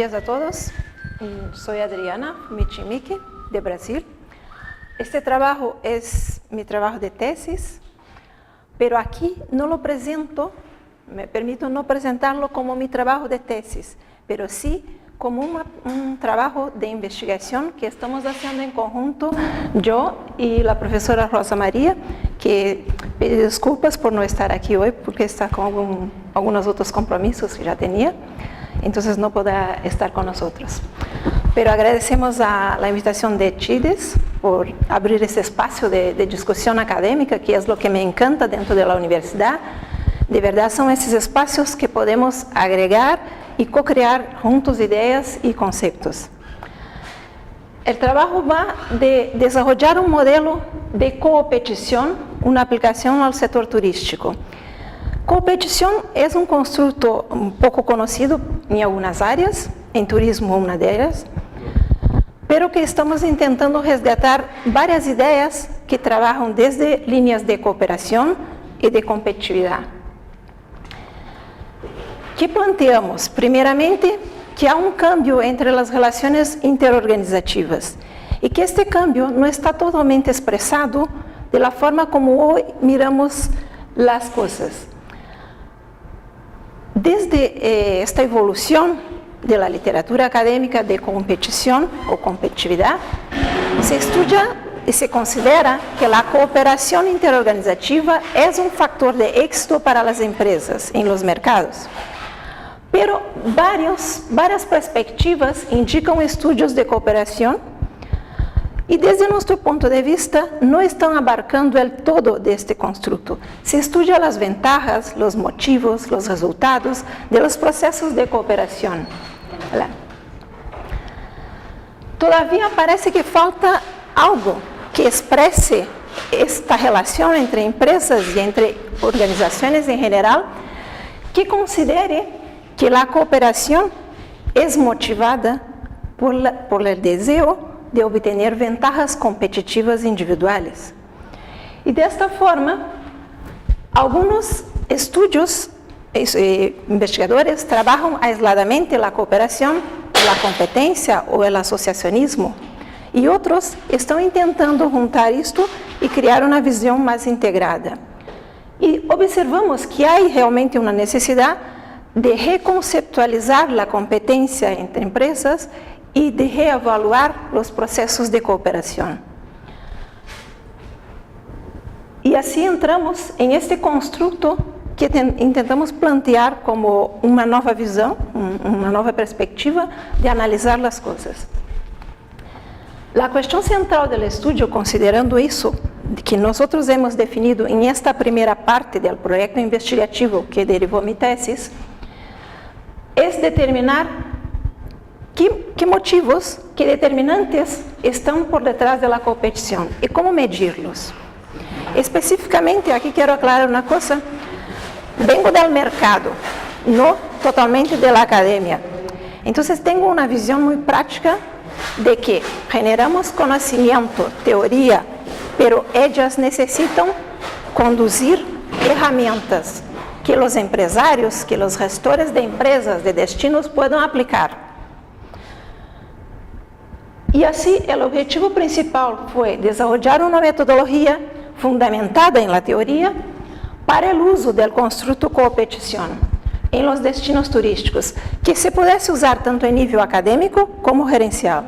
días a todos. Soy Adriana Michimique, de Brasil. Este trabajo es mi trabajo de tesis, pero aquí no lo presento, me permito no presentarlo como mi trabajo de tesis, pero sí como un trabajo de investigación que estamos haciendo en conjunto, yo y la profesora Rosa María, que pide disculpas por no estar aquí hoy, porque está con algunos otros compromisos que ya tenía, entonces no podrá estar con nosotros. Pero agradecemos a la invitación de CIDES por abrir este espacio de discusión académica, que es lo que me encanta dentro de la universidad. De verdad son esos espacios que podemos agregar y co-crear juntos ideas y conceptos. El trabajo va de desarrollar un modelo de competición, una aplicación al sector turístico. Competición es un constructo un poco conocido en algunas áreas, en turismo una de ellas, pero que estamos intentando resgatar varias ideas que trabajan desde líneas de cooperación y de competitividad. ¿Qué planteamos? Primeramente, que há un cambio entre las relaciones interorganizativas y que este cambio no está totalmente expresado de la forma como hoy miramos las cosas. Desde esta evolución de la literatura académica de competición o competitividad, se estudia y se considera que la cooperación interorganizativa es un factor de éxito para las empresas en los mercados. Pero varias perspectivas indican estudios de cooperación y desde nuestro punto de vista no están abarcando el todo de este constructo. Se estudia las ventajas, los motivos, los resultados de los procesos de cooperación. Todavía parece que falta algo que exprese esta relación entre empresas y entre organizaciones en general, que considere que la cooperación es motivada por el deseo de obtener ventajas competitivas individuales. Y de esta forma, algunos estudios, investigadores, trabajan aisladamente la cooperación, la competencia o el asociacionismo, y otros están intentando juntar esto y crear una visión más integrada. Y observamos que hay realmente una necesidad de reconceptualizar la competencia entre empresas y de reevaluar los procesos de cooperación. Y así entramos en este constructo que intentamos plantear como una nueva visión, una nueva perspectiva de analizar las cosas. La cuestión central del estudio, considerando eso, que nosotros hemos definido en esta primera parte del proyecto investigativo que derivó mi tesis, es determinar qué motivos, qué determinantes están por detrás de la competición y cómo medirlos. Específicamente, aquí quiero aclarar una cosa, vengo del mercado, no totalmente de la academia. Entonces tengo una visión muy práctica de que generamos conocimiento, teoría, pero ellas necesitan conducir herramientas que los empresarios, que los gestores de empresas, de destinos puedan aplicar. Y así el objetivo principal fue desarrollar una metodología fundamentada en la teoría para el uso del constructo competición en los destinos turísticos, que se pudiese usar tanto en nivel académico como gerencial.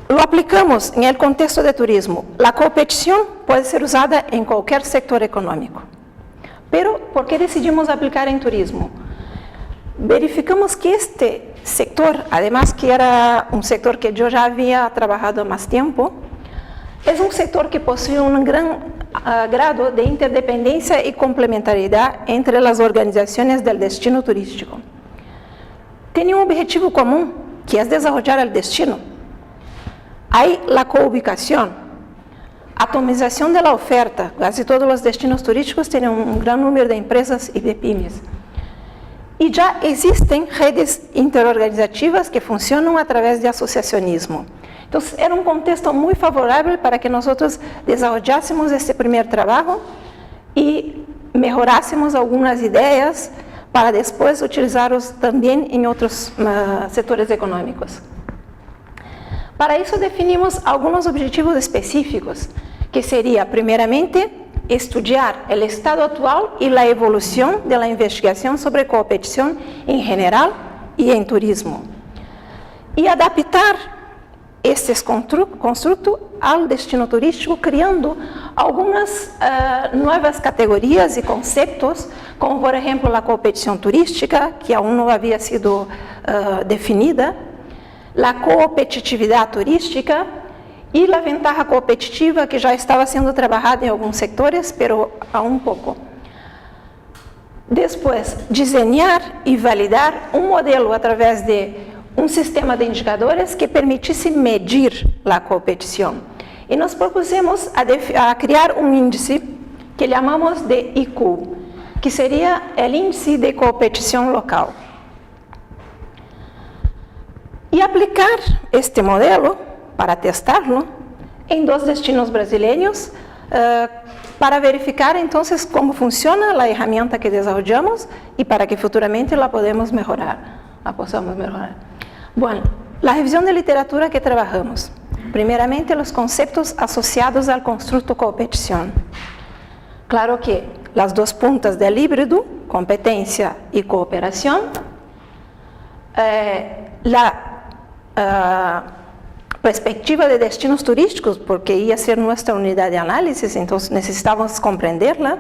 Lo aplicamos en el contexto de turismo. La competición puede ser usada en cualquier sector económico. Pero, ¿por qué decidimos aplicar en turismo? Verificamos que este sector, además que era un sector que yo ya había trabajado más tiempo, es un sector que posee un gran grado de interdependencia y complementariedad entre las organizaciones del destino turístico. Tiene un objetivo común, que es desarrollar el destino. Hay la coubicación, atomización de la oferta. Casi todos los destinos turísticos tienen un gran número de empresas y de pymes. Y ya existen redes interorganizativas que funcionan a través de asociacionismo. Entonces, era un contexto muy favorable para que nosotros desarrollásemos este primer trabajo y mejorásemos algunas ideas para después utilizarlos también en otros sectores económicos. Para eso definimos algunos objetivos específicos, que sería, primeramente, estudiar el estado actual y la evolución de la investigación sobre competición en general y en turismo, y adaptar este constructo al destino turístico, creando algunas nuevas categorías y conceptos, como por ejemplo la competición turística, que aún no había sido definida, la competitividad turística y la ventaja competitiva, que ya estaba siendo trabajada en algunos sectores, pero aún poco. Después, diseñar y validar un modelo a través de un sistema de indicadores que permitisse medir la competición. Y nos propusimos a crear un índice que llamamos de IQ, que sería el índice de competición local. Y aplicar este modelo para testarlo en 2 destinos brasileños para verificar entonces cómo funciona la herramienta que desarrollamos y para que futuramente la podamos mejorar. Bueno, la revisión de literatura que trabajamos. Primeramente, los conceptos asociados al constructo competición. Claro que las 2 puntas del híbrido, competencia y cooperación, perspectiva de destinos turísticos, porque ia ser nuestra unidad de análisis, entonces necesitamos comprenderla,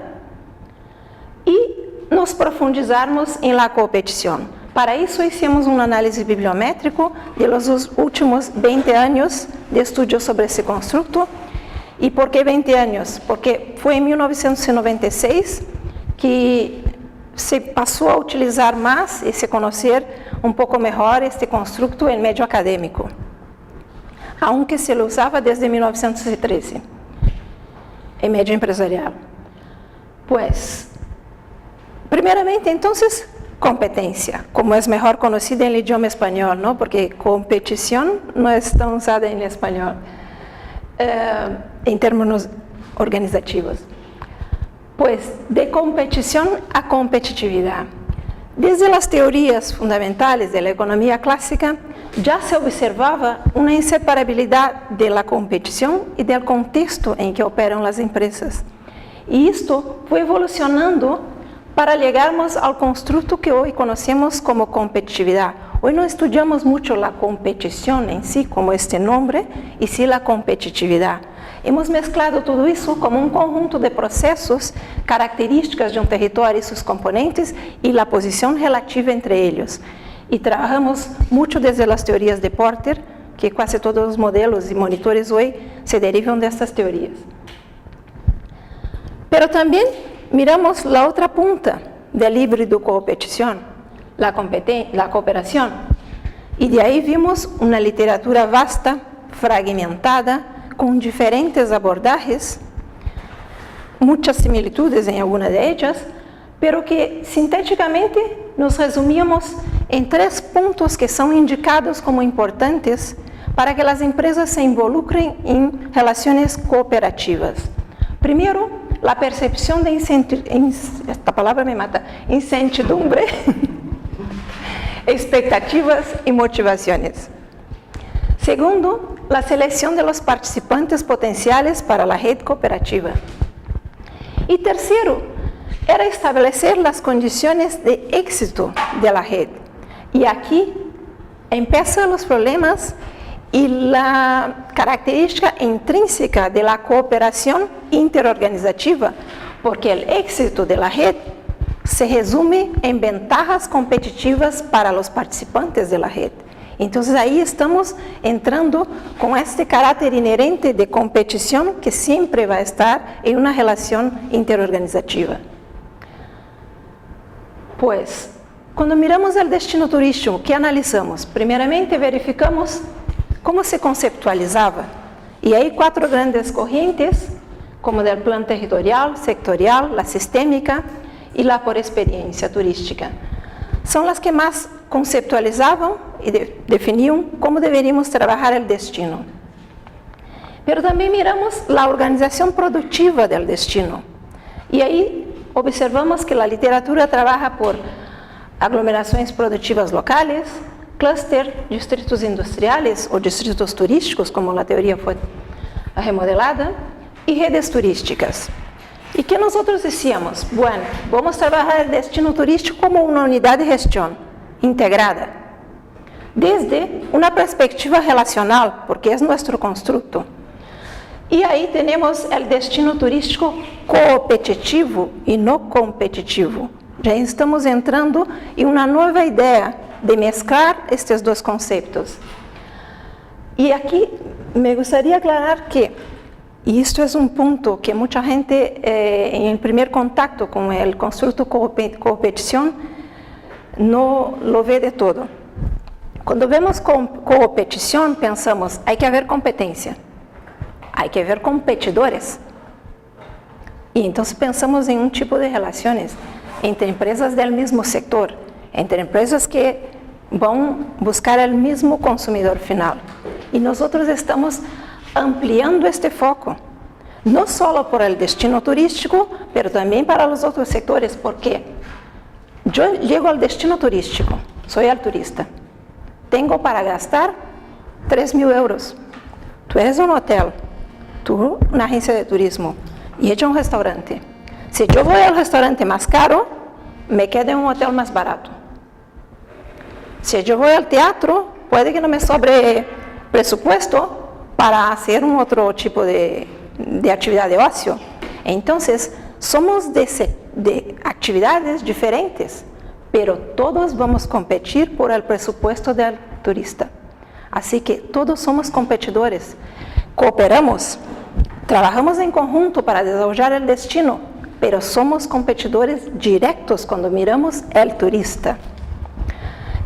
y nos profundizarmos en la competición. Para eso hicimos un análisis bibliométrico de los últimos 20 años de estudio sobre ese constructo. ¿Y por qué 20 años? Porque fue en 1996 que se pasó a utilizar más y se conocer un poco mejor este constructo en medio académico, aunque se lo usaba desde 1913, en medio empresarial. Pues, primeramente, entonces, competencia, como es mejor conocida en el idioma español, ¿no? Porque competición no es tan usada en español, en términos organizativos. Pues, de competición a competitividad. Desde las teorías fundamentales de la economía clásica, ya se observaba una inseparabilidad de la competición y del contexto en que operan las empresas. Y esto fue evolucionando para llegarmos al constructo que hoy conocemos como competitividad. Hoy no estudiamos mucho la competición en sí, como este nombre, y sí la competitividad. Hemos mezclado todo eso como un conjunto de procesos, características de un territorio y sus componentes, y la posición relativa entre ellos. Y trabajamos mucho desde las teorías de Porter, que casi todos los modelos y monitores hoy se derivan de estas teorías. Pero también miramos la otra punta del híbrido competición, la cooperación. Y de ahí vimos una literatura vasta, fragmentada, con diferentes abordajes, muchas similitudes en alguna de ellas, pero que sintéticamente nos resumíamos en 3 puntos que son indicados como importantes para que las empresas se involucren en relaciones cooperativas. Primero, la percepción de esta palabra me mata, incertidumbre, expectativas y motivaciones. Segundo, la selección de los participantes potenciales para la red cooperativa. Y tercero, era establecer las condiciones de éxito de la red. Y aquí empiezan los problemas y la característica intrínseca de la cooperación interorganizativa, porque el éxito de la red se resume en ventajas competitivas para los participantes de la red. Entonces ahí estamos entrando con este carácter inherente de competición que siempre va a estar en una relación interorganizativa. Pues, cuando miramos el destino turístico, ¿qué analizamos? Primeramente verificamos cómo se conceptualizaba. Y hay 4 grandes corrientes, como del plan territorial, sectorial, la sistémica y la por experiencia turística. Son las que más conceptualizaban y definiam como deveríamos trabajar el destino. Pero también miramos la organización productiva del destino. Y ahí observamos que la literatura trabaja por aglomerações produtivas locales, clúster, distritos industriales o distritos turísticos, como la teoría fue remodelada, y redes turísticas. ¿Y qué nosotros decíamos? Bueno, vamos a trabajar el destino turístico como una unidad de gestión integrada, desde una perspectiva relacional, porque es nuestro constructo. Y ahí tenemos el destino turístico competitivo y no competitivo. Ya estamos entrando en una nueva idea de mezclar estos dos conceptos. Y aquí me gustaría aclarar que, y esto es un punto que mucha gente en el primer contacto con el constructo competición no lo ve de todo. Cuando vemos competición pensamos, hay que haber competencia, hay que haber competidores. Y entonces pensamos en un tipo de relaciones entre empresas del mismo sector, entre empresas que van a buscar el mismo consumidor final. Y nosotros estamos ampliando este foco, no solo por el destino turístico, pero también para los otros sectores, porque yo llego al destino turístico, soy el turista, tengo para gastar 3.000 euros. Tú eres un hotel, tú una agencia de turismo y ella un restaurante. Si yo voy al restaurante más caro, me quedo en un hotel más barato. Si yo voy al teatro, puede que no me sobre presupuesto para hacer un otro tipo de actividad de ocio. Entonces, somos de actividades diferentes, pero todos vamos a competir por el presupuesto del turista. Así que todos somos competidores, cooperamos, trabajamos en conjunto para desarrollar el destino, pero somos competidores directos cuando miramos el turista.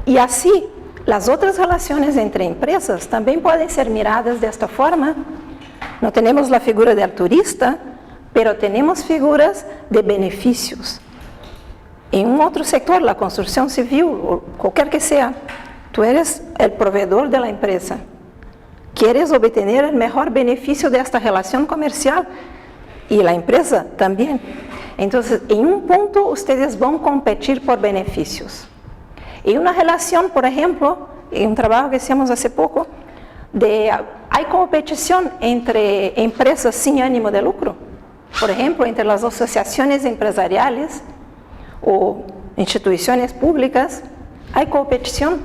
Y así, las otras relaciones entre empresas también pueden ser miradas de esta forma. No tenemos la figura del turista, pero tenemos figuras de beneficios. En un otro sector, la construcción civil, o cualquier que sea, tú eres el proveedor de la empresa. Quieres obtener el mejor beneficio de esta relación comercial y la empresa también. Entonces, en un punto, ustedes van a competir por beneficios. En una relación, por ejemplo, en un trabajo que hicimos hace poco, hay competición entre empresas sin ánimo de lucro. Por ejemplo, entre las asociaciones empresariales o instituciones públicas, hay competición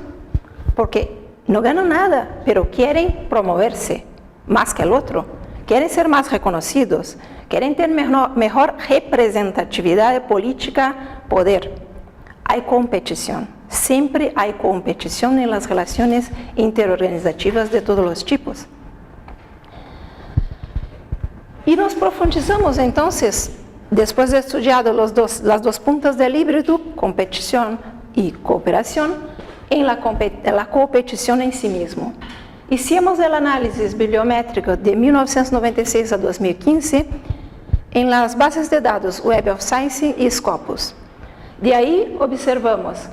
porque no ganan nada, pero quieren promoverse más que el otro, quieren ser más reconocidos, quieren tener mejor representatividad política, poder. Hay competición, siempre hay competición en las relaciones interorganizativas de todos los tipos. Y nos profundizamos entonces, después de estudiado las dos puntas del híbrido, competición y cooperación, en la competición en sí mismo. Hicimos el análisis bibliométrico de 1996 a 2015 en las bases de datos Web of Science y Scopus. De ahí observamos,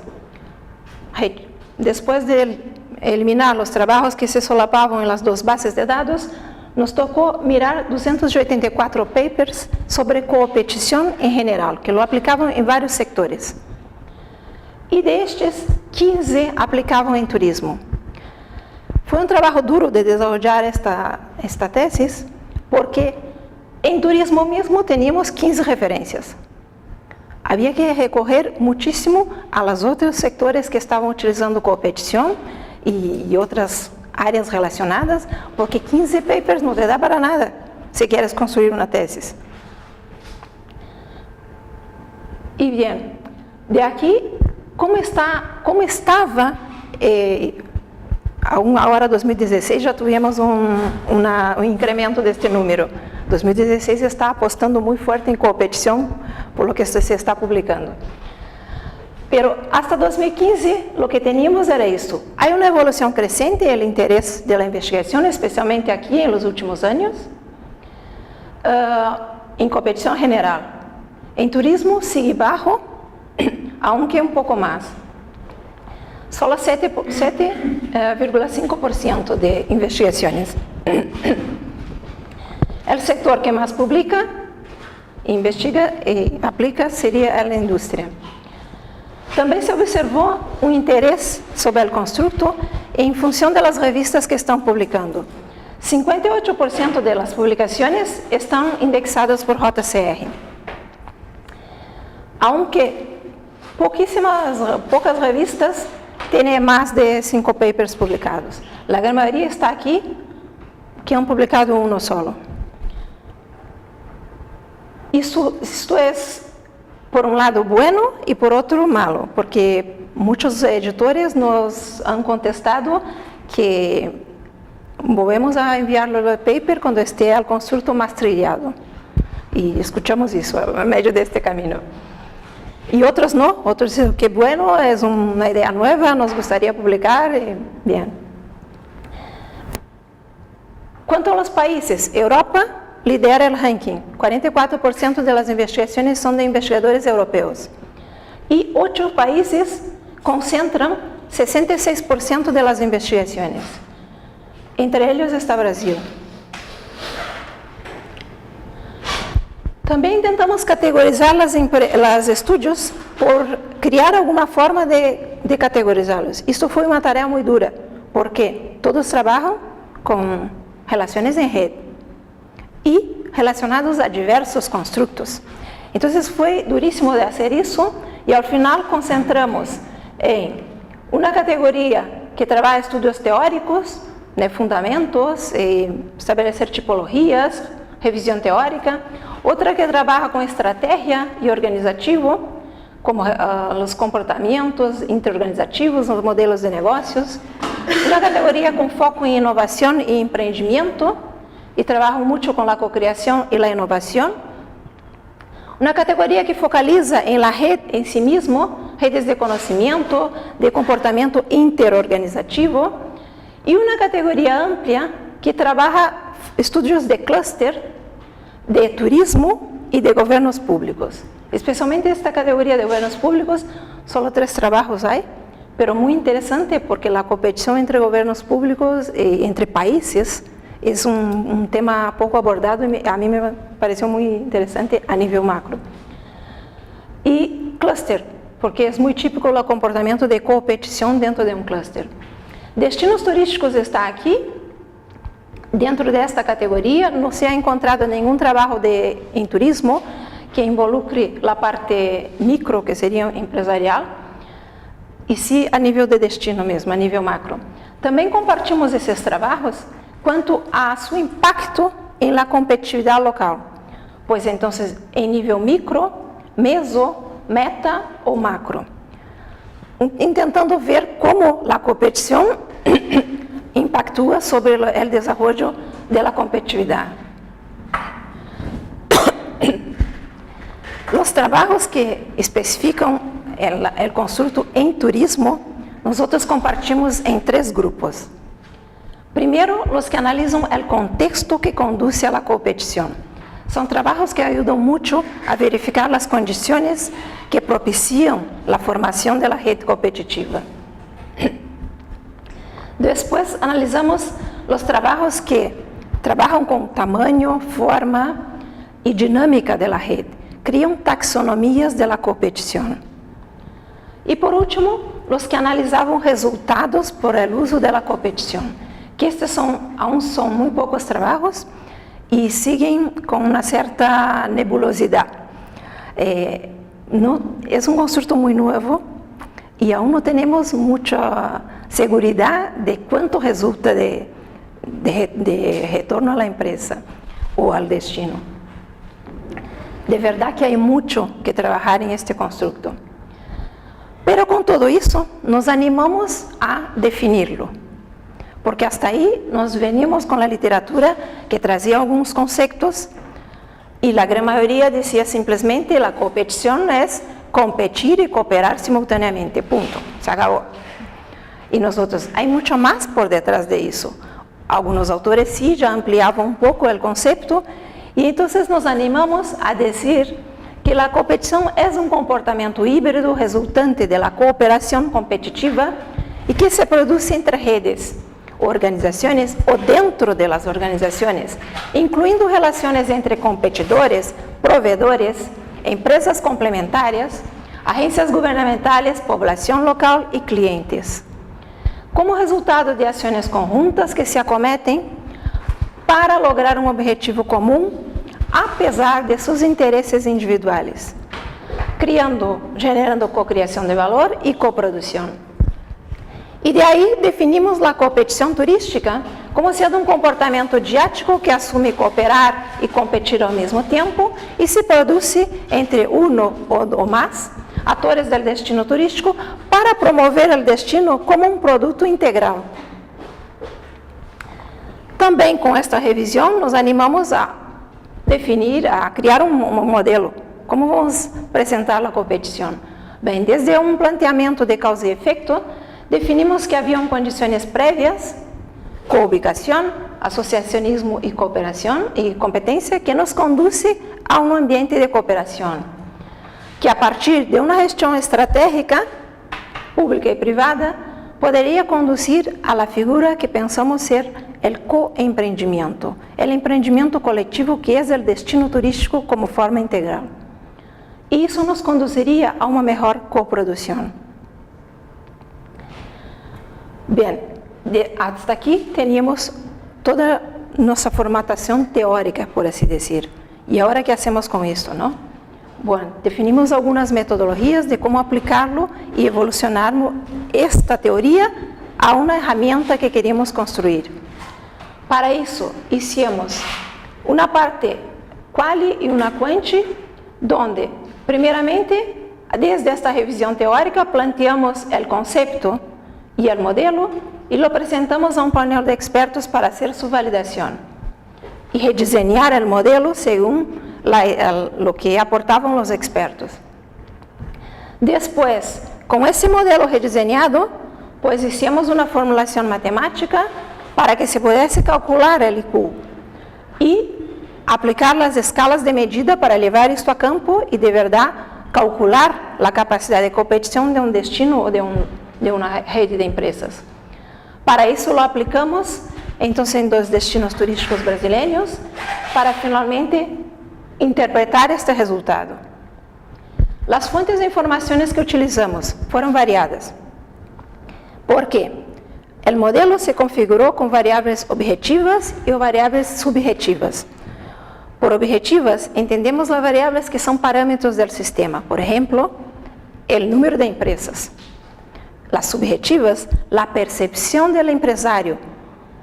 después de eliminar los trabajos que se solapaban en las dos bases de datos, nos tocó mirar 284 papers sobre competición en general, que lo aplicaban en varios sectores. Y de estos, 15 aplicaban en turismo. Fue un trabajo duro de desarrollar esta tesis, porque en turismo mismo teníamos 15 referencias. Había que recorrer muchísimo a los otros sectores que estaban utilizando competición y otras áreas relacionadas, porque 15 papers no te da para nada si quieres construir una tesis. Y bien, de aquí, ¿cómo estaba? Ahora 2016 ya tuvimos un incremento de este número. 2016 está apostando muy fuerte en competición por lo que se está publicando. Pero hasta 2015 lo que teníamos era esto. Hay una evolución creciente del interés de la investigación, especialmente aquí en los últimos años, en competición general. En turismo sigue bajo, aunque un poco más. Solo 7,5% de investigaciones. El sector que más publica, investiga y aplica sería la industria. Também se observou um interesse sobre o construto em função das revistas que estão publicando. 58% das publicações estão indexadas por JCR. Aunque poucas revistas têm mais de 5 papers publicados. A grande maioria está aqui, que han publicado uno solo. Isto é, por um lado, bueno e por outro, malo, porque muitos editores nos han contestado que volvemos a enviar o paper quando esteja o construto mais trilhado. E escuchamos isso a meio deste caminho. E outros não, outros dizem que bueno, é uma ideia nova, nos gostaria de publicar, bem. Quanto aos países, Europa lidera o ranking, 44% das investigações são de investigadores europeus. E 8 países concentram 66% das investigações. Entre eles está Brasil. Também tentamos categorizar os estudos por criar alguma forma de categorizá-los. Isso foi uma tarefa muito dura, porque todos trabalham com relações em rede e relacionados a diversos construtos. Então, foi duríssimo de fazer isso e, ao final, concentramos em uma categoria que trabalha estudos teóricos, fundamentos, estabelecer tipologias, revisão teórica, outra que trabalha com estratégia e organizativo, como os comportamentos interorganizativos, os modelos de negócios, uma categoria com foco em inovação e empreendimento, e trabalham muito com a cocriação e a inovação, uma categoria que focaliza em la rede em si mesmo, redes de conhecimento, de comportamento interorganizativo, e uma categoria ampla que trabalha estudos de cluster, de turismo e de governos públicos. Especialmente esta categoria de governos públicos, só 3 trabalhos há, mas muito interessante porque a competição entre governos públicos e entre países é um tema pouco abordado e a mim me pareceu muito interessante a nível macro. E cluster, porque é muito típico o comportamento de competição dentro de um cluster. Destinos turísticos está aqui. Dentro desta categoria, não se ha encontrado nenhum trabalho em turismo que involucre a parte micro, que seria empresarial, e sim a nível de destino mesmo, a nível macro. Também compartimos esses trabalhos quanto a seu impacto em la competitividade local, pois então em nível micro, meso, meta ou macro, tentando ver como a competição impactua sobre o desenvolvimento da competitividade. Os trabalhos que especificam o construto em turismo, nós compartimos em 3 grupos. Primeiro, os que analisam o contexto que conduz à competição. São trabalhos que ajudam muito a verificar as condições que propiciam a formação da rede competitiva. Depois, analisamos os trabalhos que trabalham com tamanho, forma e dinâmica da rede, criam taxonomias da competição. E, por último, os que analisavam resultados por el uso da competição, que estes aún são muito poucos trabalhos e seguem com uma certa nebulosidade. É um construto muito novo e aún não temos muita segurança de quanto resulta de retorno à empresa ou ao destino. De verdade que há muito que trabalhar em este construto. Pero com todo isso, nos animamos a definirlo, porque hasta aí nós veníamos com a literatura que trazia alguns conceitos e a grande maioria dizia simplesmente a competição é competir e cooperar simultaneamente, ponto, se acabou. E nós há muito mais por detrás de isso. Alguns autores sim já ampliavam um pouco o conceito e então nos animamos a dizer que a competição é um comportamento híbrido resultante da cooperação competitiva e que se produz entre redes, organizações ou dentro das organizações, incluindo relações entre competidores, provedores, empresas complementares, agências gubernamentales, población local y clientes. Como resultado de ações conjuntas que se acometem para lograr um objetivo comum, apesar de seus interesses individuais, generando cocriação de valor e coprodução. E de aí definimos a competição turística como sendo um comportamento diático que assume cooperar e competir ao mesmo tempo e se produz entre uno ou mais atores do destino turístico para promover o destino como um produto integral. Também com esta revisão nos animamos a definir, a criar um modelo. Como vamos apresentar a competição? Bem, desde um planteamento de causa e efeito, definimos que haviam condições prévias, co-ubicação, associacionismo e cooperação e competência que nos conduzem a um ambiente de cooperação, que a partir de uma gestão estratégica, pública e privada, poderia conduzir a la figura que pensamos ser o co-empreendimento, o empreendimento coletivo que é o destino turístico como forma integral. E isso nos conduziria a uma melhor coprodução. Bem, hasta aqui teníamos toda nossa formatação teórica, por assim dizer. E agora, o que hacemos com isto, não? Bom, definimos algumas metodologias de como aplicá-lo e evolucionarmos esta teoria a uma ferramenta que queríamos construir. Para isso, hicimos uma parte quali e uma quanti, onde, primeiramente, desde esta revisão teórica, planteamos o conceito e o modelo e lo apresentamos a um painel de expertos para hacer sua validação e redesenhar o modelo segundo lo que aportavam os expertos. Depois, com esse modelo redesenhado, pues hicimos uma formulação matemática para que se pudesse calcular o IQ e aplicar as escalas de medida para levar isto a campo e de verdade calcular a capacidade de competição de um destino ou de uma rede de empresas. Para isso, lo aplicamos então em dois destinos turísticos brasileiros para finalmente interpretar este resultado. As fontes de informações que utilizamos foram variadas. ¿Por quê? O modelo se configurou com variáveis objetivas e variáveis subjetivas. Por objetivas, entendemos as variáveis que são parâmetros do sistema. Por exemplo, o número de empresas. Las subjetivas, la percepción del empresario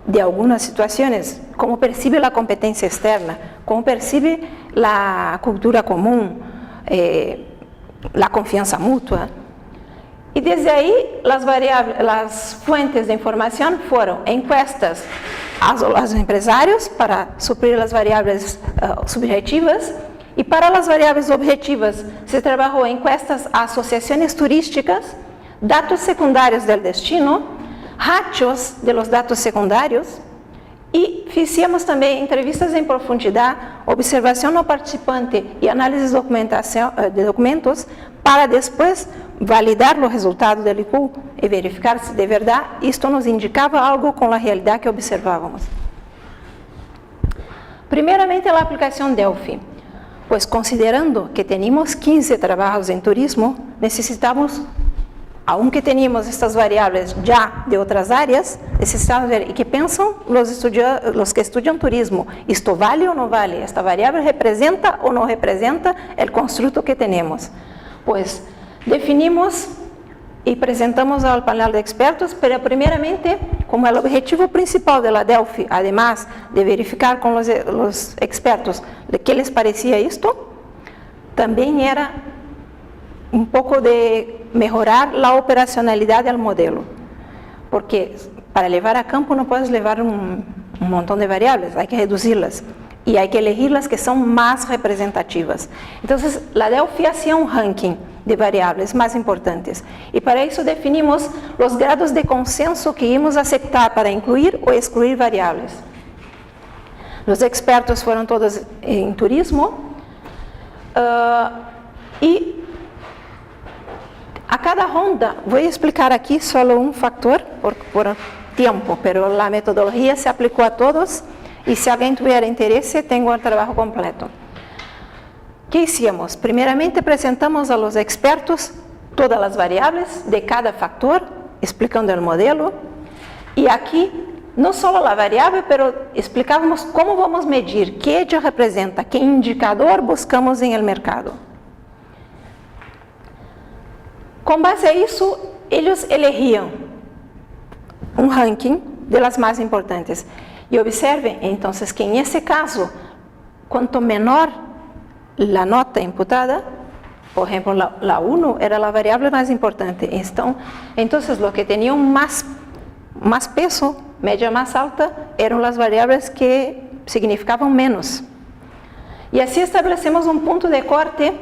de algunas situaciones, cómo percibe la competencia externa, cómo percibe la cultura común, la confianza mutua. Y desde ahí las fuentes de información fueron encuestas a los empresarios para suplir las variables subjetivas y para las variables objetivas se trabajó encuestas a asociaciones turísticas, datos secundários do destino, ratios de los datos secundários e fizemos também entrevistas em profundidade, observação no participante e análise de documentos para depois validar o resultado do IQ e verificar se de verdade isto nos indicava algo com a realidade que observávamos. Primeiramente, a aplicação Delphi, pois considerando que tínhamos 15 trabalhos em turismo, necessitamos, aunque teníamos estas variáveis já de outras áreas, necessitamos ver e que pensam os que estudam turismo. Isto vale ou não vale? Esta variável representa ou não representa o construto que temos? Pois definimos e apresentamos ao painel de expertos, pero primeiramente, como o objetivo principal da Delphi, además de verificar com os expertos de que les parecia isto, também era um pouco de melhorar a operacionalidade do modelo, porque para levar a campo não podes levar um montão de variáveis, há que reduzi-las e há que elegir as que são mais representativas. Então, a Delphi hacía um ranking de variáveis mais importantes e para isso definimos os grados de consenso que íamos aceitar para incluir ou excluir variáveis. Os expertos foram todos em turismo e a cada ronda, vou explicar aqui só um fator por tempo, mas a metodologia se aplicou a todos e se alguém tiver interesse, tenho o trabalho completo. ¿Qué hicimos? Primeramente presentamos a los expertos todas las variables de cada factor, explicando el modelo. Y aquí, no solo la variable, pero explicábamos cómo vamos a medir, qué ella representa, qué indicador buscamos en el mercado. Con base a eso, ellos elegían un ranking de las más importantes. Y observen, entonces, que en ese caso, cuanto menor la nota imputada, por ejemplo, la 1 era la variable más importante. Entonces, lo que tenía más peso, media más alta, eran las variables que significaban menos. Y así establecemos un punto de corte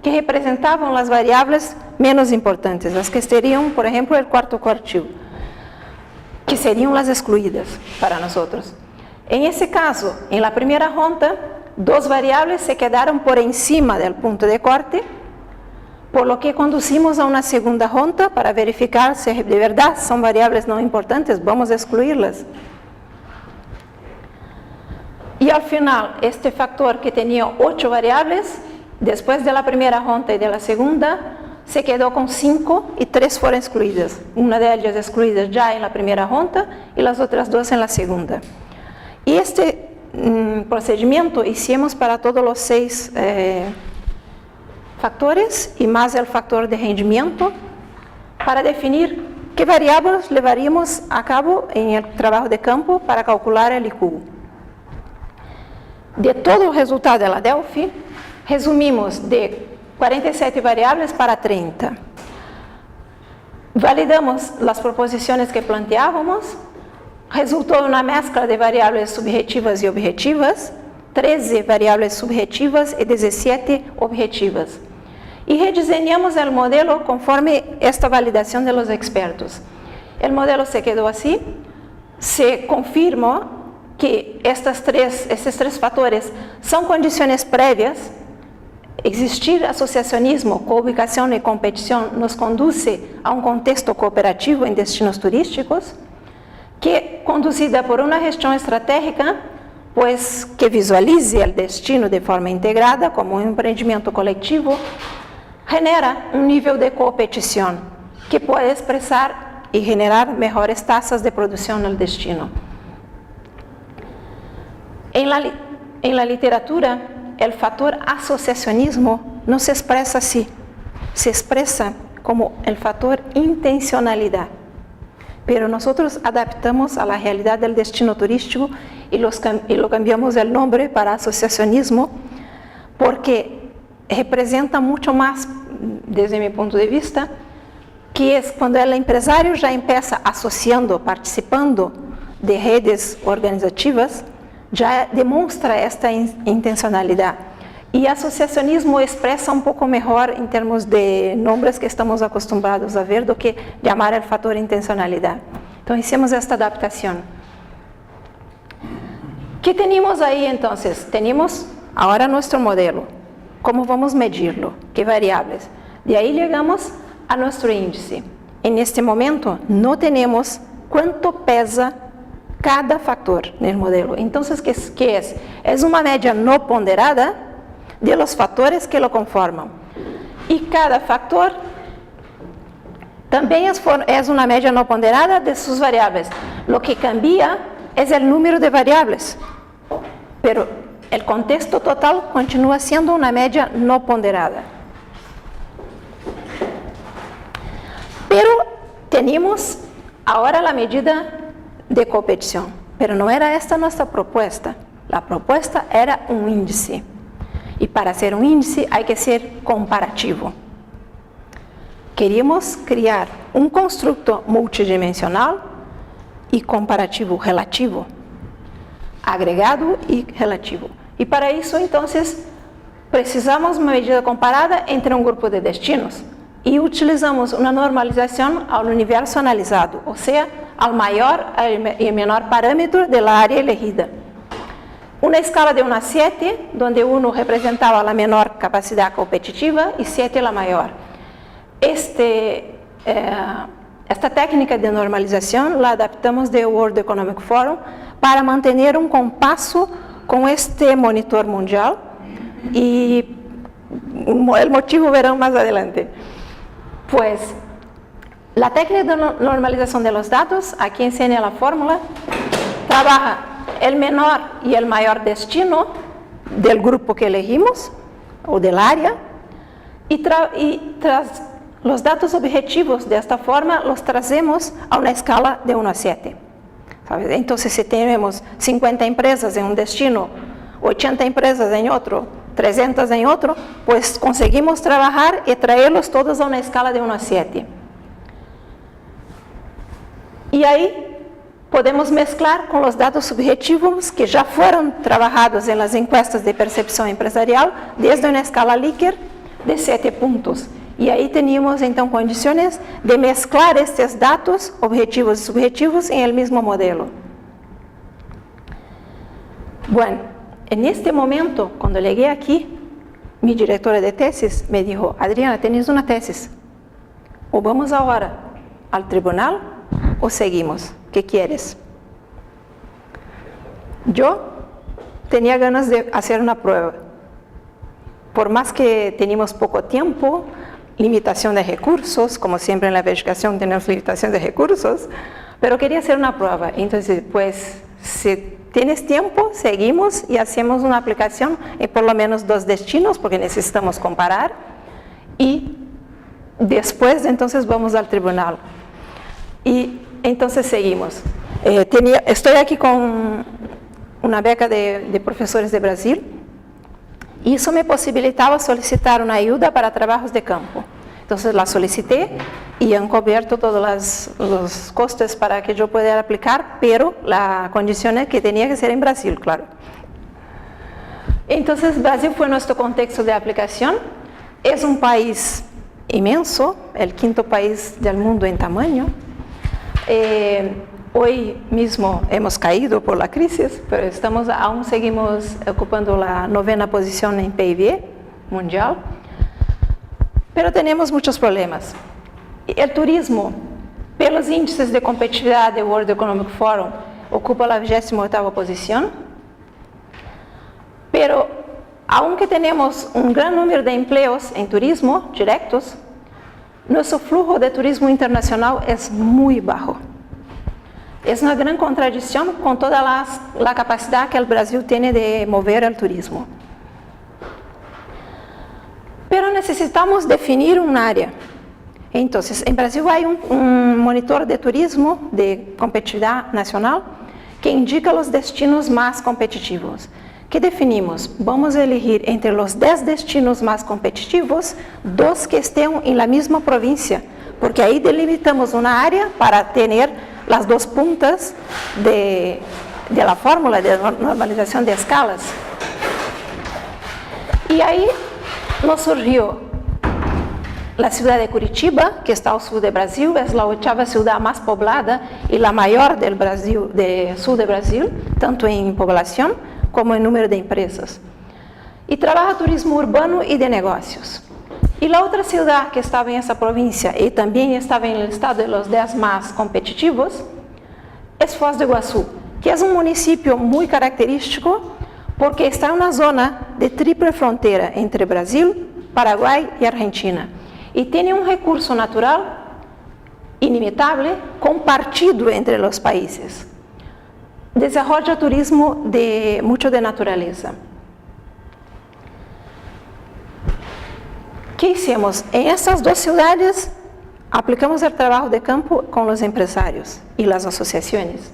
que representaban las variables menos importantes, las que serían, por ejemplo, el cuarto correctivo, que serían las excluidas para nosotros. En ese caso, en la primera ronda, 2 variables se quedaron por encima del punto de corte, por lo que conducimos a una segunda ronda para verificar si de verdad son variables no importantes, vamos a excluirlas. Y al final, este factor que tenía 8 variables, después de la primera ronda y de la segunda, se quedó con 5 y 3 fueron excluidas. Una de ellas excluida ya en la primera ronda y las otras 2 en la segunda. Y este procedimiento hicimos para todos los 6 factores y más el factor de rendimiento para definir qué variables llevaríamos a cabo en el trabajo de campo para calcular el IQ. De todo el resultado de la Delphi, resumimos de 47 variables para 30. Validamos las proposiciones que planteábamos, resultó una mezcla de variables subjetivas y objetivas, 13 variables subjetivas y 17 objetivas. Y rediseñamos el modelo conforme esta validación de los expertos. El modelo se quedó así, se confirmó que estos tres factores son condiciones previas. Existir asociacionismo, co-ubicación y competición nos conduce a un contexto cooperativo en destinos turísticos, que conducida por una gestión estratégica, pues que visualice el destino de forma integrada como un emprendimiento colectivo, genera un nivel de competición que puede expresar y generar mejores tasas de producción al destino. En la literatura, el factor asociacionismo no se expresa así, se expresa como el factor intencionalidad. Pero nosotros adaptamos a la realidad del destino turístico y lo cambiamos el nombre para asociacionismo porque representa mucho más, desde mi punto de vista, que es cuando el empresario ya empieza asociando, participando de redes organizativas, ya demuestra esta intencionalidad. Y asociacionismo expresa un poco mejor en términos de nombres que estamos acostumbrados a ver do que llamar el factor intencionalidad. Entonces hicimos esta adaptación. ¿Qué tenemos ahí entonces? Tenemos ahora nuestro modelo. ¿Cómo vamos a medirlo? ¿Qué variables? De ahí llegamos a nuestro índice. En este momento no tenemos cuánto pesa cada factor en el modelo. Entonces, ¿qué es? Es una media no ponderada de los factores que lo conforman. Y cada factor también es una media no ponderada de sus variables. Lo que cambia es el número de variables, pero el contexto total continúa siendo una media no ponderada. Pero tenemos ahora la medida de competición, pero no era esta nuestra propuesta. La propuesta era un índice. Y para hacer un índice hay que ser comparativo. Queríamos crear un constructo multidimensional y comparativo relativo, agregado y relativo. Y para eso, entonces, precisamos una medida comparada entre un grupo de destinos y utilizamos una normalización al universo analizado, o sea, al mayor y menor parámetro de la área elegida. Una escala de 1 a 7, donde 1 representaba la menor capacidad competitiva y 7 la mayor. Esta técnica de normalización la adaptamos de World Economic Forum para mantener un compaso con este monitor mundial y El motivo verán más adelante. Pues, la técnica de normalización de los datos, aquí enseña la fórmula, trabaja el menor y el mayor destino del grupo que elegimos, o del área, y tras los datos objetivos de esta forma los trazemos a una escala de 1 a 7. ¿Sabes? Entonces, si tenemos 50 empresas en un destino, 80 empresas en otro, 300 en otro, pues conseguimos trabajar y traerlos todos a una escala de 1 a 7. Y ahí podemos mezclar con los datos subjetivos que ya fueron trabajados en las encuestas de percepción empresarial desde una escala Likert de 7 puntos. Y ahí teníamos entonces condiciones de mezclar estos datos objetivos y subjetivos en el mismo modelo. Bueno, en este momento, cuando llegué aquí, mi directora de tesis me dijo: Adriana, tienes una tesis, o vamos ahora al tribunal o seguimos, ¿qué quieres? Yo tenía ganas de hacer una prueba, por más que teníamos poco tiempo, limitación de recursos, como siempre en la investigación tenemos limitación de recursos, pero quería hacer una prueba. Entonces, pues, si tienes tiempo, seguimos y hacemos una aplicación en por lo menos 2 destinos, porque necesitamos comparar, y después, entonces, vamos al tribunal. Y entonces seguimos. Estoy aquí con una beca de profesores de Brasil, y eso me posibilitaba solicitar una ayuda para trabajos de campo. Entonces la solicité y han cubierto todos los costes para que yo pudiera aplicar, pero la condición es que tenía que ser en Brasil, claro. Entonces Brasil fue nuestro contexto de aplicación. Es un país inmenso, el 5º país del mundo en tamaño. Hoy mismo hemos caído por la crisis, pero aún seguimos ocupando la 9ª posición en PIB mundial, pero tenemos muchos problemas. El turismo, pelos índices de competitividad del World Economic Forum, ocupa la 28ª posición, pero aunque tenemos un gran número de empleos en turismo directos, nuestro flujo de turismo internacional es muy bajo. Es una gran contradicción con toda la capacidad que el Brasil tiene de mover el turismo. Pero necesitamos definir un área. Entonces, en Brasil hay un monitor de turismo de competitividad nacional que indica los destinos más competitivos. ¿Qué definimos? Vamos a elegir entre los 10 destinos más competitivos, 2 que estén en la misma provincia, porque ahí delimitamos una área para tener las 2 puntas de la fórmula de normalización de escalas. Y ahí nos surgió la ciudad de Curitiba, que está al sur de Brasil, es la 8ª ciudad más poblada y la mayor del Brasil, del sur de Brasil, tanto en población como en número de empresas. Y trabaja turismo urbano y de negocios. Y la otra ciudad que estaba en esa provincia y también estaba en el listado de los 10 más competitivos es Foz do Iguaçu, que es un municipio muy característico porque está en una zona de triple frontera entre Brasil, Paraguay y Argentina. Y tiene un recurso natural inimitable compartido entre los países. Desarrolla turismo mucho de naturaleza. ¿Qué hicimos? En estas 2 ciudades aplicamos el trabajo de campo con los empresarios y las asociaciones.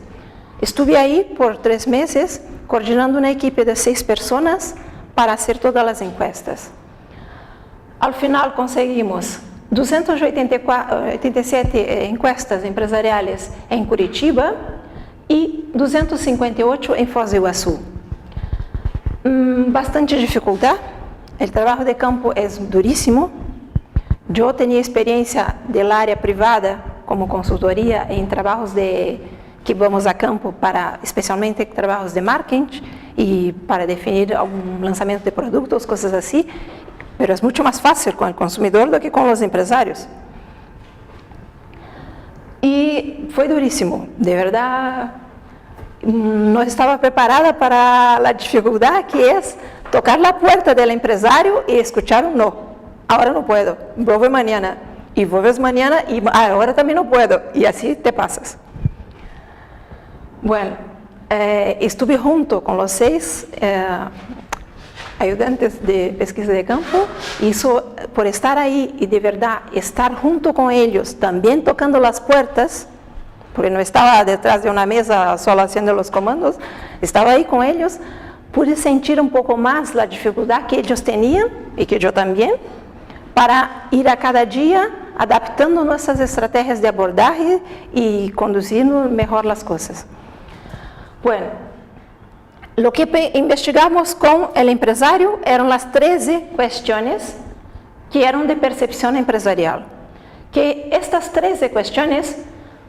Estuve ahí por 3 meses coordinando una equipe de 6 personas para hacer todas las encuestas. Al final conseguimos 287 encuestas empresariales en Curitiba y 258 en Foz do Iguaçu. Bastante dificultad. El trabajo de campo es durísimo. Yo tenía experiencia del área privada como consultoría en trabajos que vamos a campo para, especialmente trabajos de marketing y para definir algún lanzamiento de productos, cosas así, pero es mucho más fácil con el consumidor do que con los empresarios. Y fue durísimo, de verdad. No estaba preparada para la dificultad que es tocar la puerta del empresario y escuchar un no. Ahora no puedo, vuelve mañana. Y vuelves mañana y ahora también no puedo. Y así te pasas. Bueno, estuve junto con los 6 ayudantes de pesquisa de campo, y eso, por estar ahí y de verdad estar junto con ellos, también tocando las puertas, porque no estaba detrás de una mesa solo haciendo los comandos, estaba ahí con ellos, pude sentir un poco más la dificultad que ellos tenían y que yo también, para ir a cada día adaptando nuestras estrategias de abordaje y conduciendo mejor las cosas. Bueno, lo que investigamos con el empresario eran las 13 cuestiones que eran de percepción empresarial. Que estas 13 cuestiones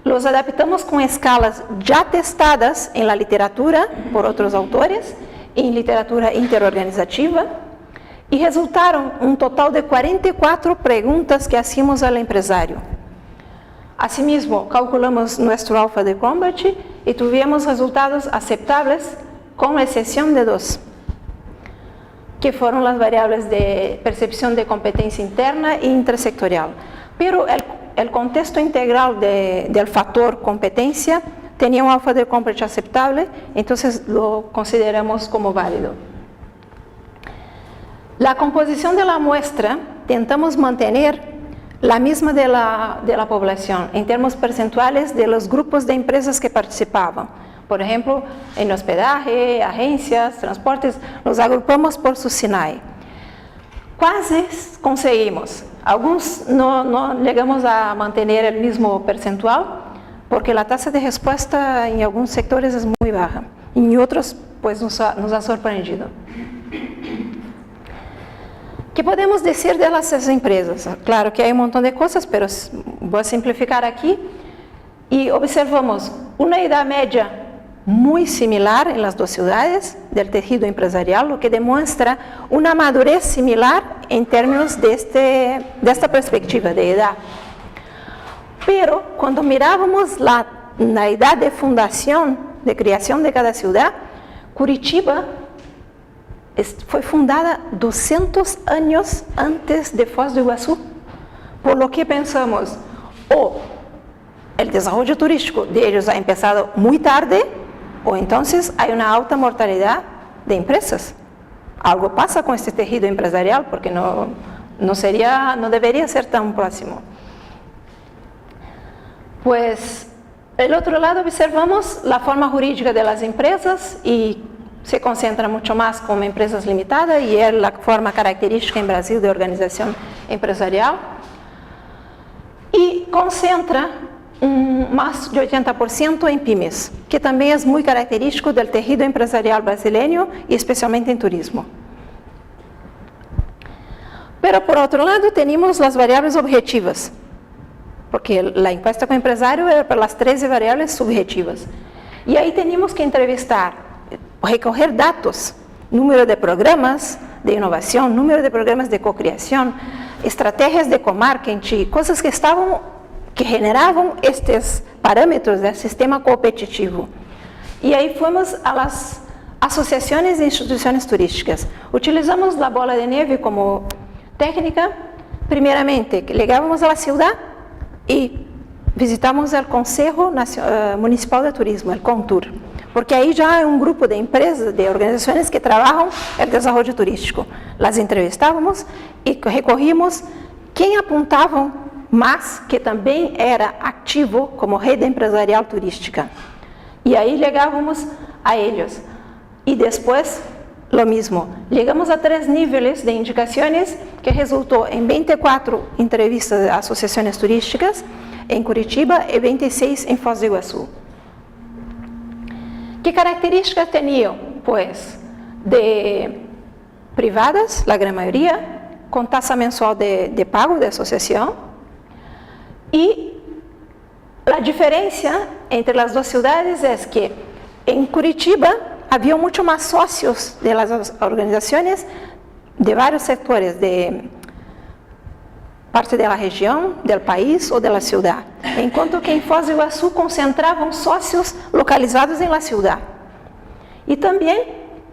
los adaptamos con escalas ya testadas en la literatura por otros autores, en literatura interorganizativa, y resultaron un total de 44 preguntas que hacíamos al empresario. Asimismo, calculamos nuestro alfa de Cronbach y tuvimos resultados aceptables, con excepción de 2, que fueron las variables de percepción de competencia interna e intersectorial. Pero el contexto integral del factor competencia tenía un alfa de Cronbach aceptable, entonces lo consideramos como válido. La composición de la muestra tentamos mantener la misma de la población, en términos percentuales de los grupos de empresas que participaban. Por ejemplo, en hospedaje, agencias, transportes, los agrupamos por su SINAI. Casi conseguimos. Algunos no llegamos a mantener el mismo percentual, porque la tasa de respuesta en algunos sectores es muy baja, y en otros pues nos ha sorprendido. ¿Qué podemos decir de las empresas? Claro que hay un montón de cosas, pero voy a simplificar aquí. Y observamos una edad media muy similar en las 2 ciudades del tejido empresarial, lo que demuestra una madurez similar en términos de esta perspectiva de edad. Pero cuando mirábamos la edad de fundación, de creación de cada ciudad, Curitiba fue fundada 200 años antes de Foz do Iguazú, por lo que pensamos, el desarrollo turístico de ellos ha empezado muy tarde, o entonces hay una alta mortalidad de empresas. Algo pasa con este tejido empresarial, porque no debería ser tan próximo. Pues, del otro lado observamos la forma jurídica de las empresas, y se concentra mucho más como empresas limitadas, y es la forma característica en Brasil de organización empresarial, y concentra más de 80% en pymes, que también es muy característico del tejido empresarial brasileño y especialmente en turismo. Pero por otro lado tenemos las variables objetivas, porque la encuesta con empresario era para las 13 variables subjetivas. Y ahí tenemos que entrevistar, recoger datos, número de programas de innovación, número de programas de co-creación, estrategias de co-marketing, cosas que generaban estos parámetros del sistema competitivo. Y ahí fuimos a las asociaciones e instituciones turísticas. Utilizamos la bola de nieve como técnica. Primeramente, llegamos a la ciudad y visitamos el Consejo Municipal de Turismo, el CONTUR, porque ahí ya hay un grupo de empresas, de organizaciones que trabajan el desarrollo turístico. Las entrevistábamos y recogimos quién apuntaban más, que también era activo como rede empresarial turística. Y ahí llegábamos a ellos. Y después, lo mismo. Llegamos a 3 niveles de indicaciones, que resultó en 24 entrevistas de asociaciones turísticas en Curitiba y 26 en Foz do Iguazú. ¿Qué características tenían? Pues, de privadas, la gran mayoría, con tasa mensual de pago de asociación. Y la diferencia entre las 2 ciudades es que en Curitiba había mucho más socios de las organizaciones de varios sectores, de parte de la región, del país o de la ciudad, en cuanto que en Foz do Iguazú concentraban socios localizados en la ciudad. Y también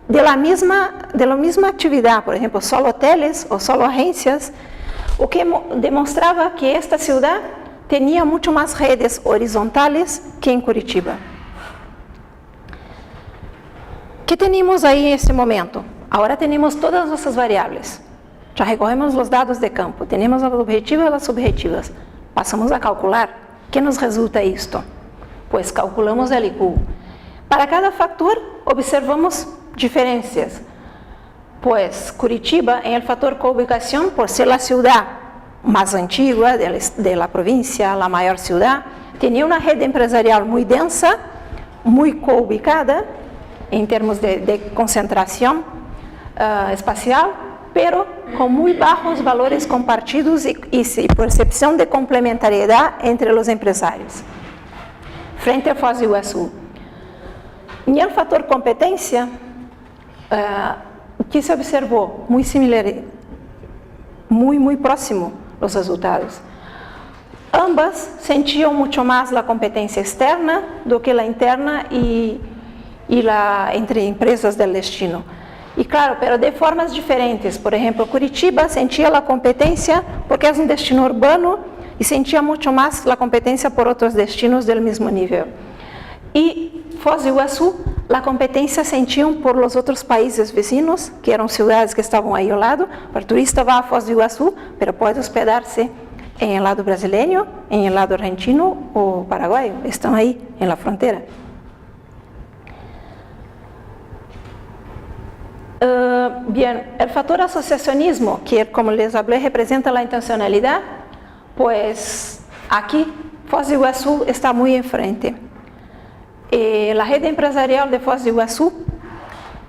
de la misma atividad, por ejemplo, solo hoteles o solo agencias, o que demostraba que esta ciudad tenía mucho más redes horizontales que en Curitiba. ¿Qué tenemos ahí en este momento? Ahora tenemos todas nuestras variables. Já recorremos os dados de campo, temos as objetivas e as subjetivas. Passamos a calcular. Que nos resulta isto? Pois calculamos el IQ. Para cada fator, observamos diferenças. Pois Curitiba, em el fator co-ubicação, por ser a cidade mais antiga de la província, a maior cidade, tinha uma rede empresarial muito densa, muito co-ubicada, em termos de concentração espacial, pero com muito baixos valores compartidos e percepção de complementariedade entre os empresários. Frente a Foz do Iguaçu. E o fator competência, o que se observou? Muito similar, muito próximo os resultados. Ambas sentiam muito mais a competência externa do que a interna e entre empresas do destino. E claro, pero de formas diferentes. Por exemplo, Curitiba sentia a competência porque é um destino urbano e sentia muito mais a competência por outros destinos do mesmo nível. E Foz do Iguaçu, a competência sentiam por os outros países vizinhos, que eram cidades que estavam aí ao lado. O turista vai a Foz do Iguaçu, pero pode hospedar-se em lado brasileiro, em lado argentino ou paraguaio. Estão aí, em la fronteira. Bien, el factor asociacionismo, que como les hablé representa la intencionalidad, pues aquí Foz do Iguaçu está muy enfrente. La red empresarial de Foz do Iguaçu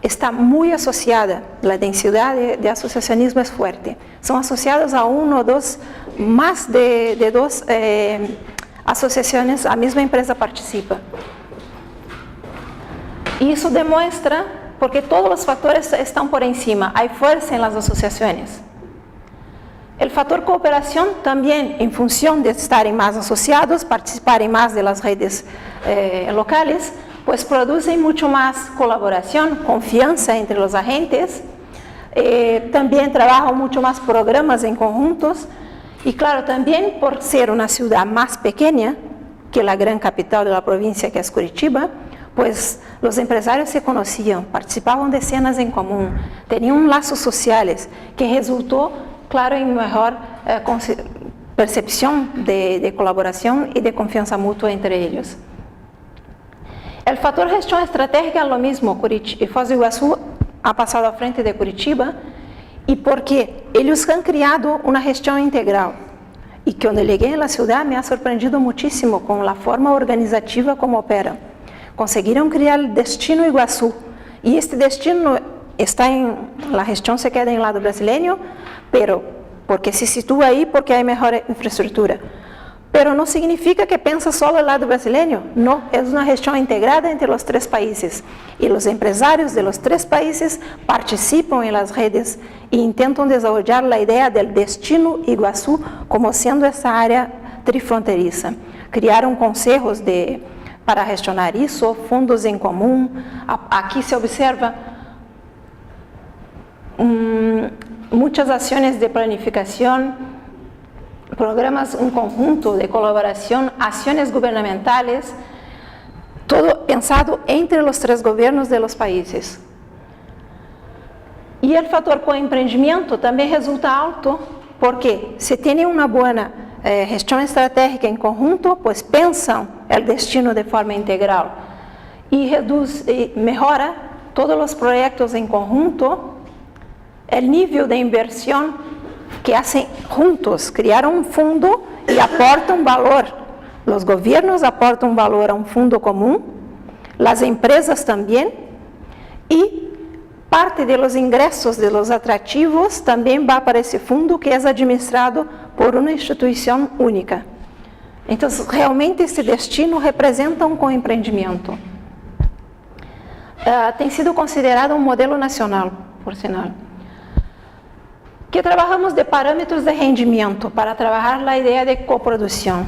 está muy asociada, la densidad de asociacionismo es fuerte. Son asociados a uno o dos, más de dos asociaciones, a misma empresa participa. Y eso demuestra porque todos los factores están por encima, hay fuerza en las asociaciones. El factor cooperación también, en función de estar más asociados, participar más de las redes locales, pues producen mucho más colaboración, confianza entre los agentes, también trabajan mucho más programas en conjuntos, y claro, también por ser una ciudad más pequeña que la gran capital de la provincia, que es Curitiba, pues los empresarios se conocían, participaban de cenas en común, tenían lazos sociales que resultó, claro, en mejor percepción de colaboración y de confianza mutua entre ellos. El factor gestión estratégica es lo mismo. Foz do Iguaçu ha pasado a frente de Curitiba y porque ellos han creado una gestión integral. Y cuando llegué a la ciudad me ha sorprendido muchísimo con la forma organizativa como operan. Conseguiram criar o Destino Iguaçu. E este destino está a gestão se queda em lado brasileiro, pero porque se situa aí porque há melhor infraestrutura. Pero não significa que pensa só no lado brasileiro. Não, é uma gestão integrada entre os três países. E os empresários de los três países participam em las redes e tentam desenvolver a ideia do Destino Iguaçu como sendo essa área trifronteiriça. Criaram conselhos para gestionar isso, fundos em comum. Aqui se observa muitas ações de planificação, programas em conjunto de colaboração, ações governamentais, todo pensado entre os três governos de los países. E o fator coempreendimento também resulta alto, porque se tem uma boa gestão estratégica em conjunto, pues pensam o destino de forma integral e melhora todos os projetos em conjunto, o nível de inversión que hacen juntos, criaram fundo e aportam valor. Os governos aportam valor a fundo comum, as empresas também, e parte de los ingressos de los atrativos também vai para esse fundo que é administrado por uma instituição única. Então, realmente, esse destino representa coempreendimento. Tem sido considerado modelo nacional, por sinal. Que trabalhamos de parâmetros de rendimento para trabalhar a ideia de coprodução.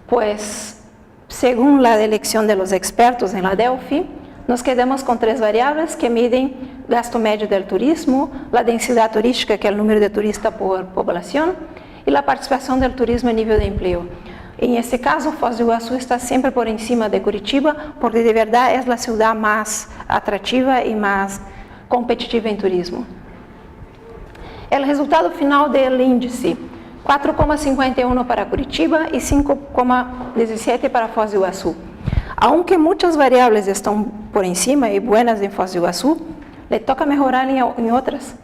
Pues, según la elección de los expertos en la Delphi, nos quedamos con 3 variables que miden gasto medio del turismo, la densidad turística, que es el número de turistas por población, y la participación del turismo en nivel de empleo. En este caso, Foz do Iguazú está siempre por encima de Curitiba, porque de verdad es la ciudad más atractiva y más competitiva en turismo. El resultado final del índice: 4,51 para Curitiba y 5,17 para Foz do Iguazú. Aunque muchas variables están por encima y buenas en Foz do Iguazú, le toca mejorar en otras.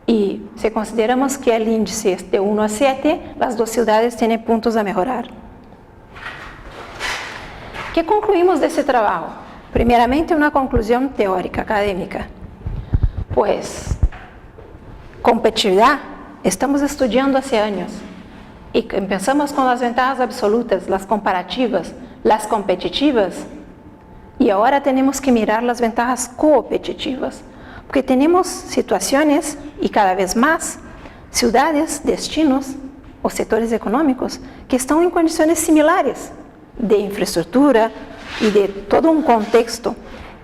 Y si consideramos que el índice es de 1 a 7, las 2 ciudades tienen puntos a mejorar. ¿Qué concluimos de ese trabajo? Primeramente, una conclusión teórica, académica. Pues, competitividad, estamos estudiando hace años. Y empezamos con las ventajas absolutas, las comparativas, las competitivas, y ahora tenemos que mirar las ventajas coopetitivas, porque tenemos situaciones, y cada vez más, ciudades, destinos o sectores económicos que están en condiciones similares de infraestructura y de todo un contexto,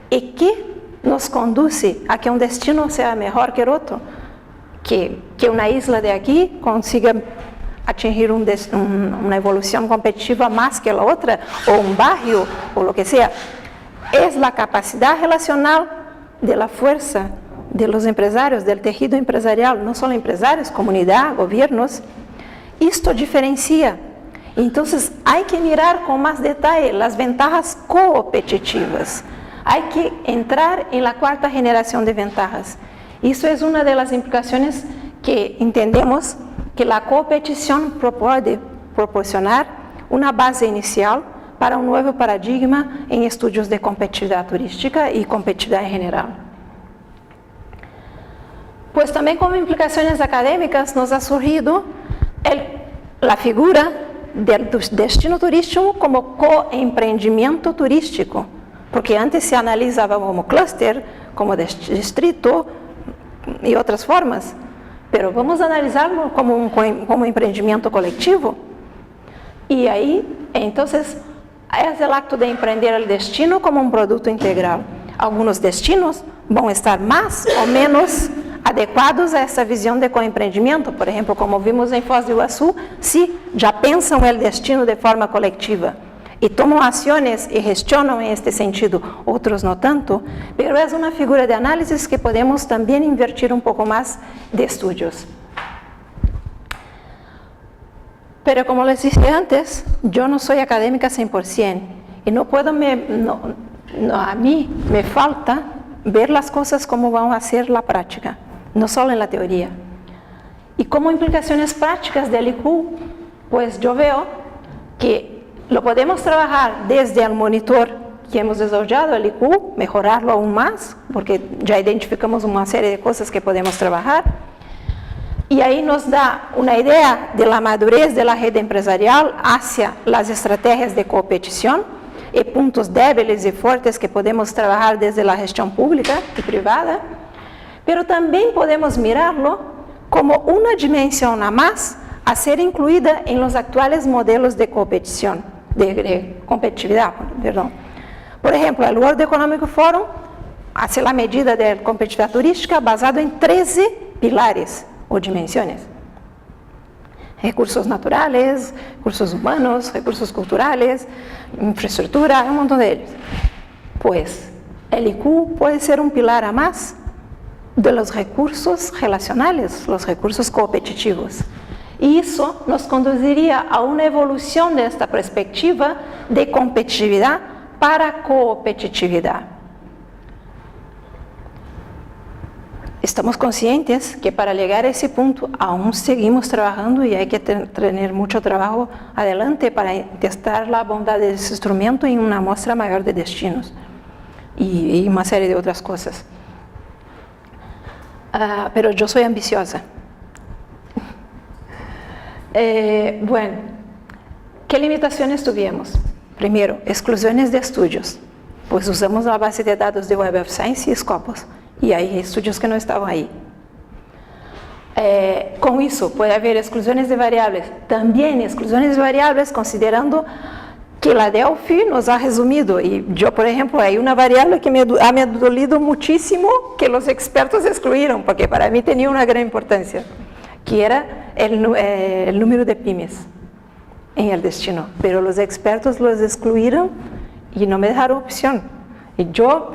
y que nos conduce a que un destino sea mejor que el otro, que una isla de aquí consiga atingir una evolución competitiva más que la otra, o un barrio, o lo que sea. Es la capacidad relacional de la fuerza de los empresarios, del tejido empresarial, no solo empresarios, comunidad, gobiernos. Esto diferencia. Entonces, hay que mirar con más detalle las ventajas coopetitivas. Hay que entrar en la 4ª generación de ventajas. Eso es una de las implicaciones que entendemos que la competición puede proporcionar una base inicial para un nuevo paradigma en estudios de competitividad turística y competitividad en general. Pues también como implicaciones académicas nos ha surgido la figura del destino turístico como coemprendimiento turístico, porque antes se analizaba como clúster, como distrito y otras formas. Pero vamos a analizarlo como emprendimiento colectivo. Y ahí, entonces, es el acto de emprender el destino como un producto integral. Algunos destinos van a estar más o menos adecuados a essa visão de coempreendimento. Por exemplo, como vimos em Foz do Iguaçu, se já pensam o destino de forma coletiva e tomam ações e gestionam em este sentido, outros não tanto, pero é uma figura de análise que podemos também invertir um pouco mais de estudos. Pero como les dije antes, yo no soy académica 100% y no puedo, a mí me falta ver las cosas como van a ser la práctica, no solo en la teoría. Y como implicaciones prácticas del IQ, pues yo veo que lo podemos trabajar desde el monitor que hemos desarrollado, el IQ, mejorarlo aún más, porque ya identificamos una serie de cosas que podemos trabajar. Y ahí nos da una idea de la madurez de la red empresarial hacia las estrategias de competición y puntos débiles y fuertes que podemos trabajar desde la gestión pública y privada, pero también podemos mirarlo como una dimensión a más a ser incluida en los actuales modelos de competición, de competitividad, perdón. Por ejemplo, el World Economic Forum hace la medida de competitividad turística basado en 13 pilares o dimensiones: recursos naturales, recursos humanos, recursos culturales, infraestructura, un montón de ellos. Pues el IQ puede ser un pilar a más de los recursos relacionales, los recursos competitivos. Y eso nos conduciría a una evolución de esta perspectiva de competitividad para competitividad. Estamos conscientes que para llegar a ese punto aún seguimos trabajando y hay que tener mucho trabajo adelante para testar la bondad de ese instrumento en una muestra mayor de destinos y una serie de otras cosas. Pero yo soy ambiciosa. Bueno, ¿qué limitaciones tuvimos? Primero, exclusiones de estudios. Pues usamos la base de datos de Web of Science y Scopus. Y hay estudios que no estaban ahí. Con eso puede haber exclusiones de variables. También exclusiones de variables considerando que la Delphi nos ha resumido. Y yo, por ejemplo, hay una variable que me ha dolido muchísimo, que los expertos excluyeron, porque para mí tenía una gran importancia, que era el número de pymes en el destino. Pero los expertos los excluyeron y no me dejaron opción. Y yo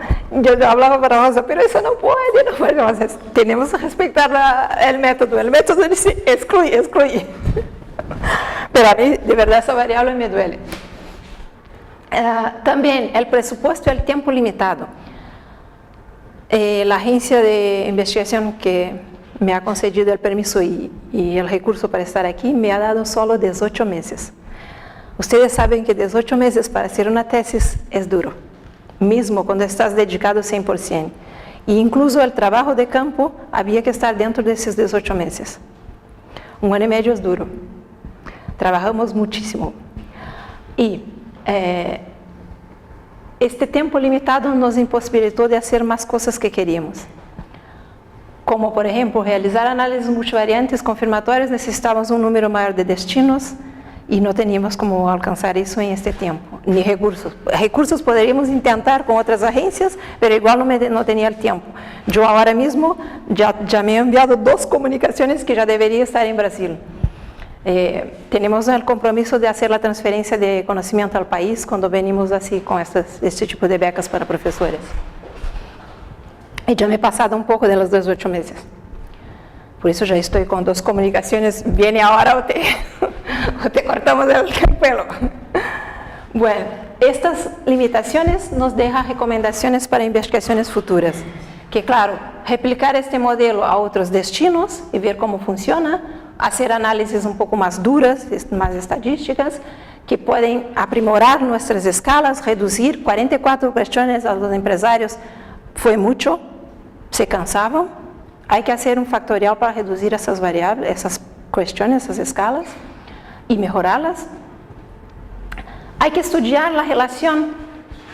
hablaba para Rosa, pero eso no puede. Entonces, tenemos que respetar el método. El método dice, excluye. Pero a mí, de verdad, esa variable me duele. También el presupuesto y el tiempo limitado. La agencia de investigación que me ha concedido el permiso y el recurso para estar aquí me ha dado solo 18 meses. Ustedes saben que 18 meses para hacer una tesis es duro, mismo cuando estás dedicado 100%. E incluso el trabajo de campo había que estar dentro de esos 18 meses. 1 año y medio es duro. Trabajamos muchísimo. Y este tiempo limitado nos imposibilitó de hacer más cosas que queríamos. Como, por ejemplo, realizar análisis multivariantes confirmatorias, necesitábamos un número mayor de destinos y no teníamos cómo alcanzar eso en este tiempo, ni recursos. Recursos podríamos intentar con otras agencias, pero igual no tenía el tiempo. Yo ahora mismo ya me he enviado 2 comunicaciones que ya debería estar en Brasil. Tenemos el compromiso de hacer la transferencia de conocimiento al país cuando venimos así con este tipo de becas para profesores. Y ya me he pasado un poco de los 18 meses. Por eso ya estoy con 2 comunicaciones. Viene ahora o te cortamos el pelo. Bueno, estas limitaciones nos dejan recomendaciones para investigaciones futuras. Que claro, replicar este modelo a otros destinos y ver cómo funciona, hacer análisis un poco más duras, más estadísticas, que pueden aprimorar nuestras escalas, reducir 44 cuestiones a los empresarios. Fue mucho, se cansaban. Hay que hacer un factorial para reducir esas variables, esas cuestiones, esas escalas y mejorarlas. Hay que estudiar la relación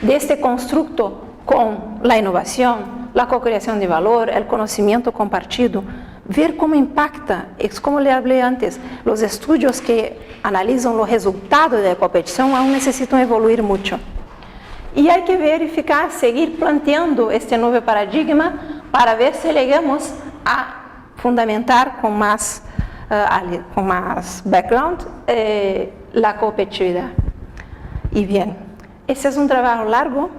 de este constructo con la innovación, la co-creación de valor, el conocimiento compartido, ver cómo impacta, es como le hablé antes, los estudios que analizan los resultados de la competición aún necesitan evoluir mucho. Y hay que verificar, seguir planteando este nuevo paradigma para ver si llegamos a fundamentar con más background la competitividad. Y bien, ese es un trabajo largo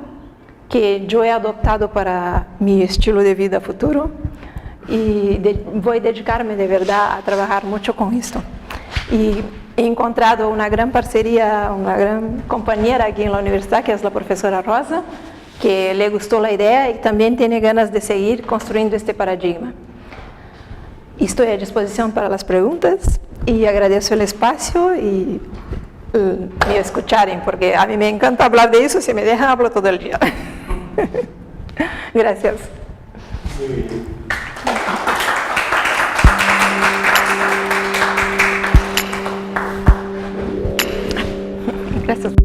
que yo he adoptado para mi estilo de vida futuro y voy a dedicarme de verdad a trabajar mucho con esto. Y he encontrado una gran parcería, una gran compañera aquí en la universidad, que es la profesora Rosa, que le gustó la idea y también tiene ganas de seguir construyendo este paradigma. Y estoy a disposición para las preguntas y agradezco el espacio y me escucharen, porque a mí me encanta hablar de eso, si me dejan hablo todo el día. Gracias. Gracias.